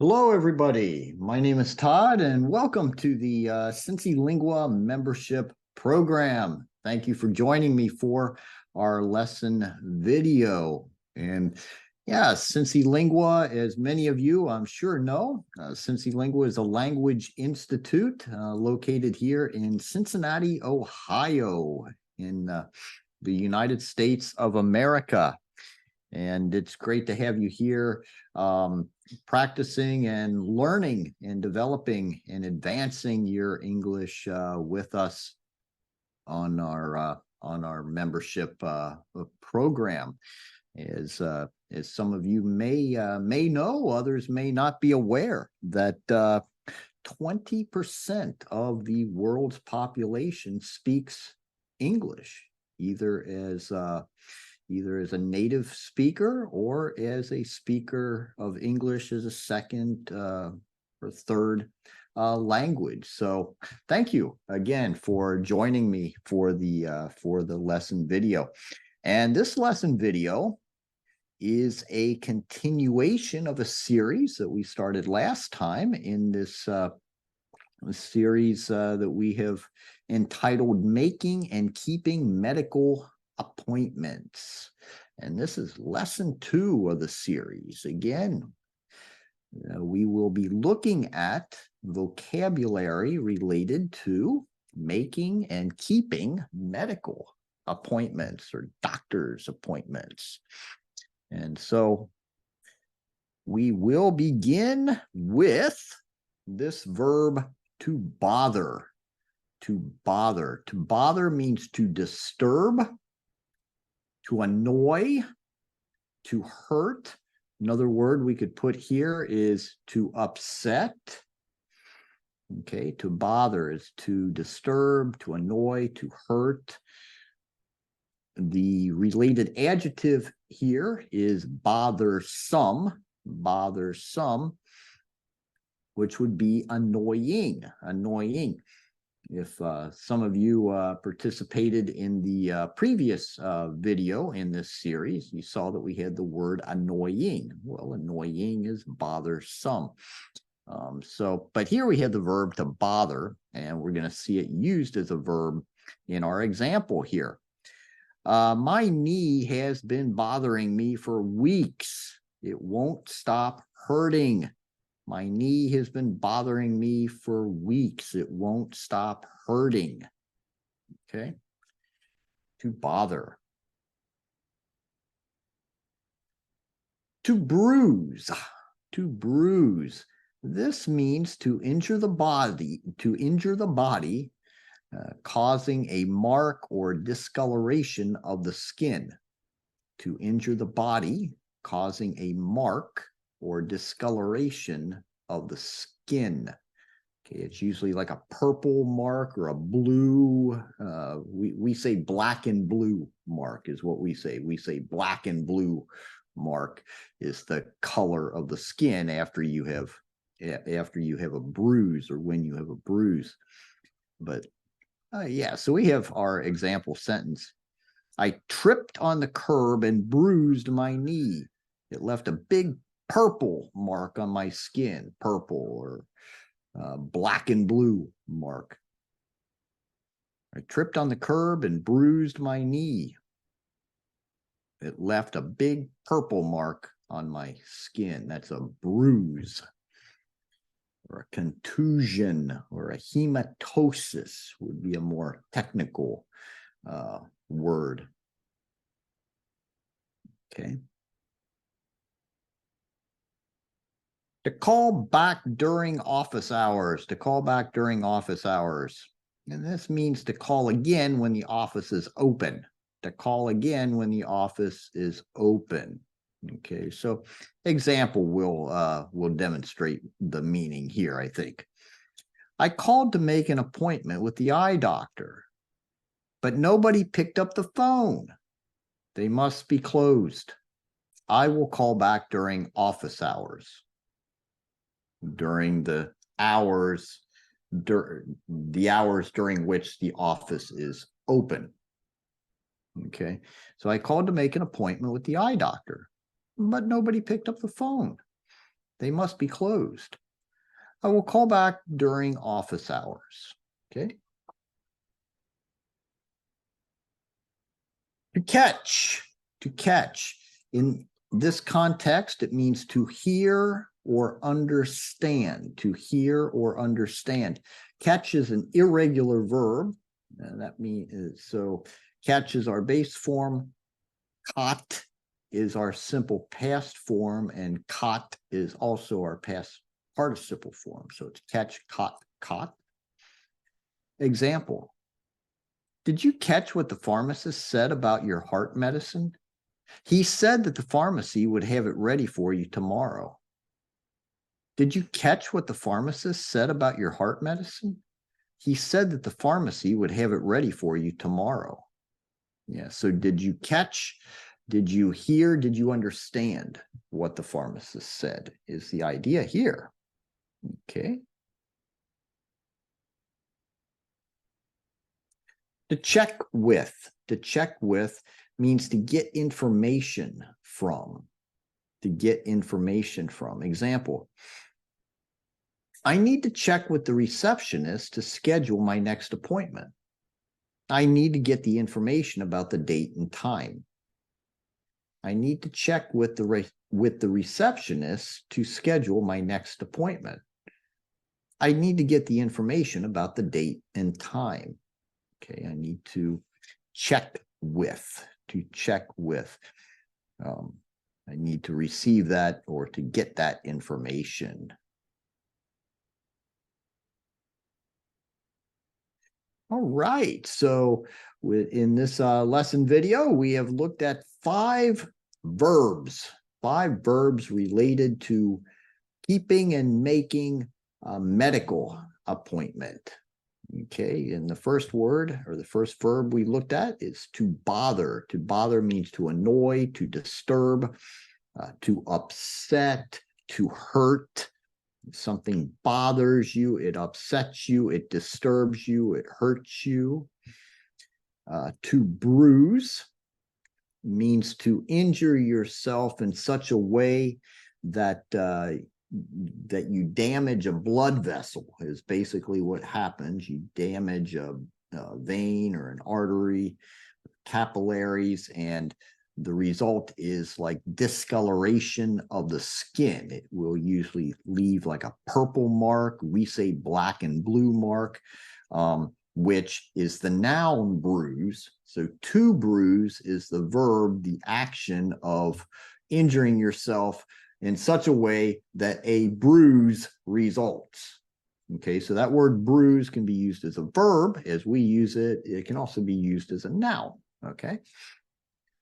Hello, everybody. My name is Todd, and welcome to the CINCILINGUA membership program. Thank you for joining me for our lesson video. And yeah, CINCILINGUA, as many of you I'm sure know, CINCILINGUA is a language institute located here in Cincinnati, Ohio, in the United States of America. And it's great to have you here practicing and learning and developing and advancing your English with us on our membership program. As some of you may know, others may not be aware that 20% of the world's population speaks English, either as a native speaker or as a speaker of English as a second or third language. So thank you again for joining me for the lesson video. And this lesson video is a continuation of a series that we started last time in this series that we have entitled Making and Keeping Medical Appointments. And this is lesson 2 of the series. Again, we will be looking at vocabulary related to making and keeping medical appointments or doctor's appointments. And so we will begin with this verb to bother. To bother. To bother means to disturb, to annoy, to hurt. Another word we could put here is to upset. Okay, to bother is to disturb, to annoy, to hurt. The related adjective here is bothersome, bothersome, which would be annoying, annoying. If some of you participated in the previous video in this series, you saw that we had the word annoying. Well, annoying is bothersome. But here we have the verb to bother, and we're going to see it used as a verb in our example here. My knee has been bothering me for weeks. It won't stop hurting. My knee has been bothering me for weeks. It won't stop hurting. Okay. To bother. To bruise. To bruise. This means to injure the body, causing a mark or discoloration of the skin. To injure the body, causing a mark or discoloration of the skin. Okay, it's usually like a purple mark or a blue. We say black and blue mark is what we say. We say black and blue mark is the color of the skin after you have a bruise or when you have a bruise. But yeah, so we have our example sentence. I tripped on the curb and bruised my knee. It left a big purple mark on my skin, purple or black and blue mark. I tripped on the curb and bruised my knee. It left a big purple mark on my skin. That's a bruise. Or a contusion or a hematosis would be a more technical word. Okay. To call back during office hours, to call back during office hours. And this means to call again when the office is open. To call again when the office is open. Okay, so example will demonstrate the meaning here, I think. I called to make an appointment with the eye doctor, but nobody picked up the phone. They must be closed. I will call back during office hours. During the hours during which the office is open. Okay, so I called to make an appointment with the eye doctor, but nobody picked up the phone. They must be closed. I will call back during office hours. Okay. To catch. To catch. In this context, it means to hear or understand. To hear or understand. Catch is an irregular verb. And that means, so catch is our base form. Caught is our simple past form, and caught is also our past participle form. So it's catch, caught, caught. Example. Did you catch what the pharmacist said about your heart medicine? He said that the pharmacy would have it ready for you tomorrow. Did you catch what the pharmacist said about your heart medicine? He said that the pharmacy would have it ready for you tomorrow. Yeah, so did you catch, did you hear, did you understand what the pharmacist said is the idea here. Okay. To check with means to get information from. To get information from. Example, I need to check with the receptionist to schedule my next appointment. I need to get the information about the date and time. I need to check with the receptionist to schedule my next appointment. I need to get the information about the date and time. Okay, I need to check with, to check with. I need to receive that or to get that information. All right, so in this lesson video, we have looked at five verbs related to keeping and making a medical appointment. Okay, and the first word or the first verb we looked at is to bother. To bother means to annoy, to disturb, to upset, to hurt. Something bothers you, it upsets you, it disturbs you, it hurts you. To bruise means to injure yourself in such a way that that you damage a blood vessel is basically what happens. You damage a vein or an artery, capillaries, and the result is like discoloration of the skin. It will usually leave like a purple mark. We say black and blue mark, which is the noun bruise. So to bruise is the verb, the action of injuring yourself in such a way that a bruise results. Okay, so that word bruise can be used as a verb as we use it. It can also be used as a noun. Okay.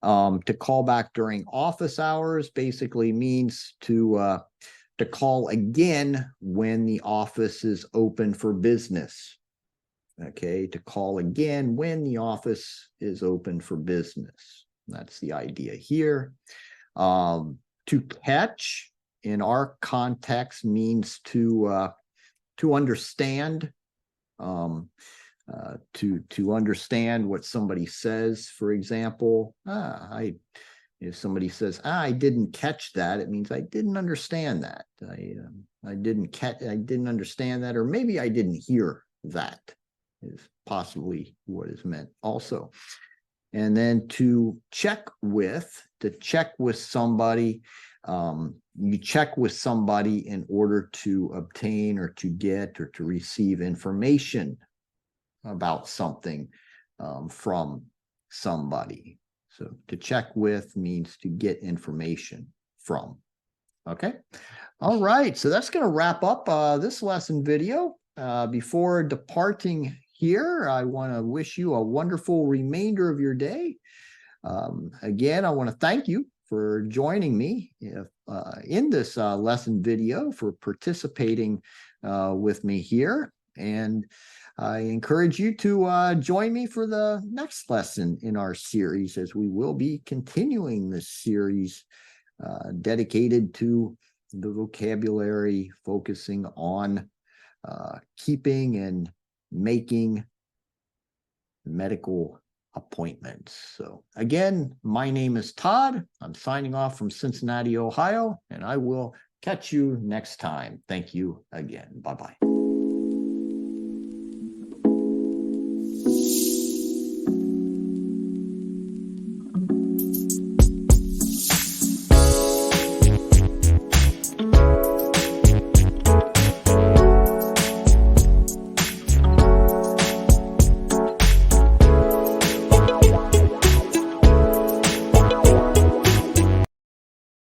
To call back during office hours basically means to call again when the office is open for business. Okay, to call again when the office is open for business. That's the idea here. To catch in our context means to understand. To understand what somebody says. For example, if somebody says, I didn't catch that, it means I didn't understand that. I didn't understand that, or maybe I didn't hear that is possibly what is meant also. And then to check with somebody, you check with somebody in order to obtain or to get or to receive information about something from somebody. So to check with means to get information from. Okay. All right. So that's going to wrap up this lesson video. Before departing here, I want to wish you a wonderful remainder of your day. Again, I want to thank you for joining me in this lesson video, for participating with me here. And I encourage you to join me for the next lesson in our series, as we will be continuing this series dedicated to the vocabulary, focusing on keeping and making medical appointments. So again, my name is Todd. I'm signing off from Cincinnati, Ohio, and I will Catch you next time. Thank you again. Bye-bye.